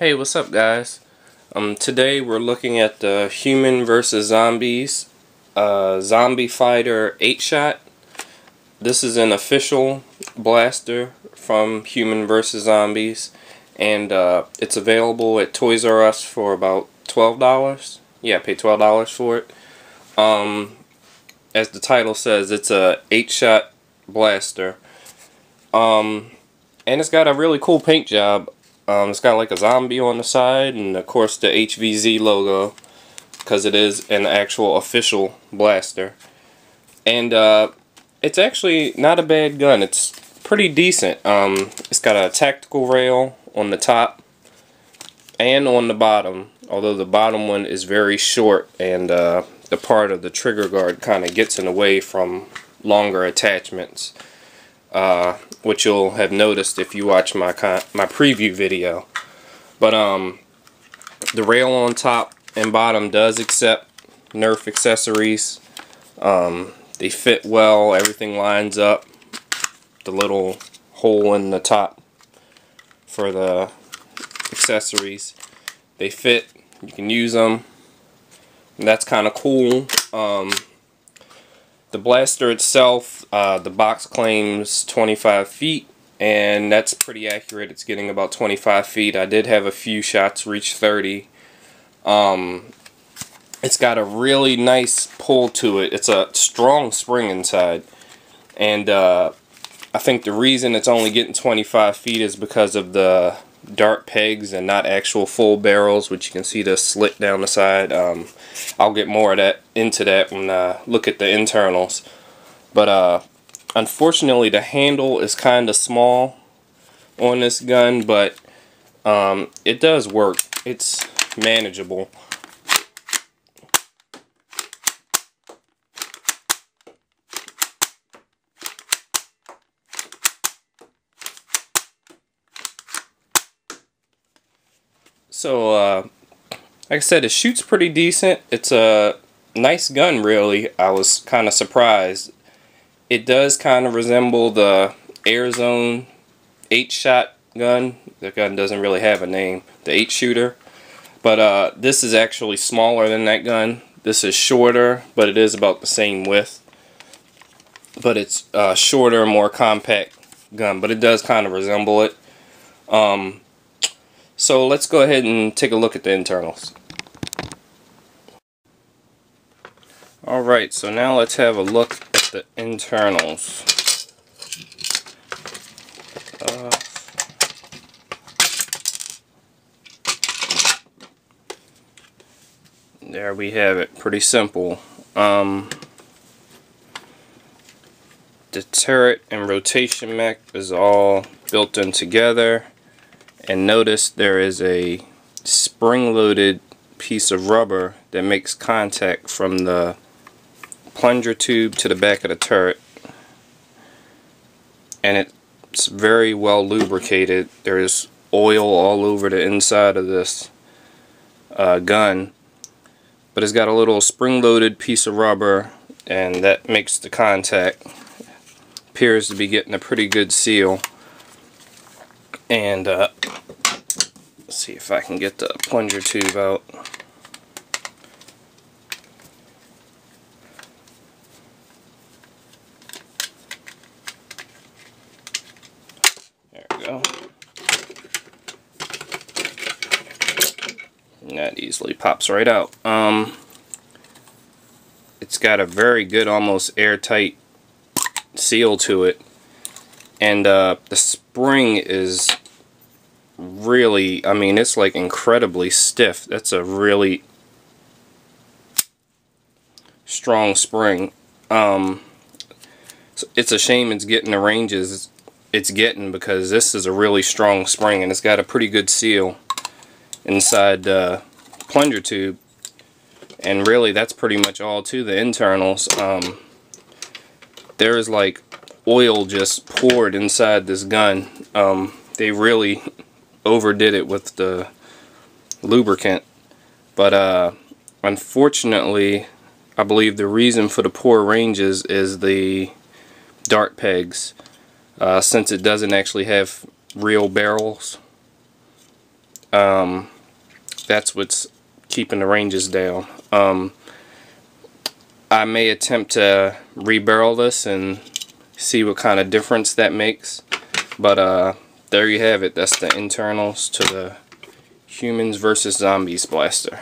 Hey, what's up, guys? Today we're looking at the Human vs. Zombies Zombie Fighter 8-shot. This is an official blaster from Human vs. Zombies, and it's available at Toys R Us for about $12. Yeah, I paid $12 for it. As the title says, it's a 8-shot blaster. And it's got a really cool paint job. It's got like a zombie on the side, and of course the HVZ logo, because it is an actual official blaster. And it's actually not a bad gun. It's pretty decent. It's got a tactical rail on the top and on the bottom, although the bottom one is very short, and the part of the trigger guard kind of gets in the way from longer attachments. Which you'll have noticed if you watch my preview video. But the rail on top and bottom does accept Nerf accessories. They fit well, everything lines up. The little hole in the top for the accessories, they fit, you can use them, and that's kind of cool. The blaster itself, the box claims 25 feet, and that's pretty accurate. It's getting about 25 feet. I did have a few shots reach 30. It's got a really nice pull to it. It's a strong spring inside, and I think the reason it's only getting 25 feet is because of the dart pegs and not actual full barrels, which you can see the slit down the side. I'll get more of that into that when I look at the internals. But unfortunately the handle is kind of small on this gun, but it does work. It's manageable. So like I said, it shoots pretty decent. It's a nice gun, really. I was kind of surprised. It does kind of resemble the Airzone 8-shot gun. The gun doesn't really have a name, the 8-shooter. But this is actually smaller than that gun. This is shorter, but it is about the same width. But it's a shorter, more compact gun, but it does kind of resemble it. So let's go ahead and take a look at the internals. Alright, so now let's have a look at the internals. There we have it. Pretty simple. The turret and rotation mech is all built in together. And notice there is a spring-loaded piece of rubber that makes contact from the plunger tube to the back of the turret, and it's very well lubricated. There's oil all over the inside of this gun, but it's got a little spring-loaded piece of rubber, and that makes the contact. Appears to be getting a pretty good seal. And let's see if I can get the plunger tube out. There we go. And that easily pops right out. It's got a very good, almost airtight seal to it. And the spring is really, I mean, it's like incredibly stiff. That's a really strong spring. So it's a shame it's getting the ranges it's getting, because this is a really strong spring, and it's got a pretty good seal inside the plunger tube. And really, that's pretty much all to the internals. There's like oil just poured inside this gun. They really overdid it with the lubricant, but unfortunately I believe the reason for the poor ranges is the dart pegs, since it doesn't actually have real barrels. That's what's keeping the ranges down. I may attempt to rebarrel this and see what kind of difference that makes. But there you have it. That's the internals to the Humans vs. Zombies blaster.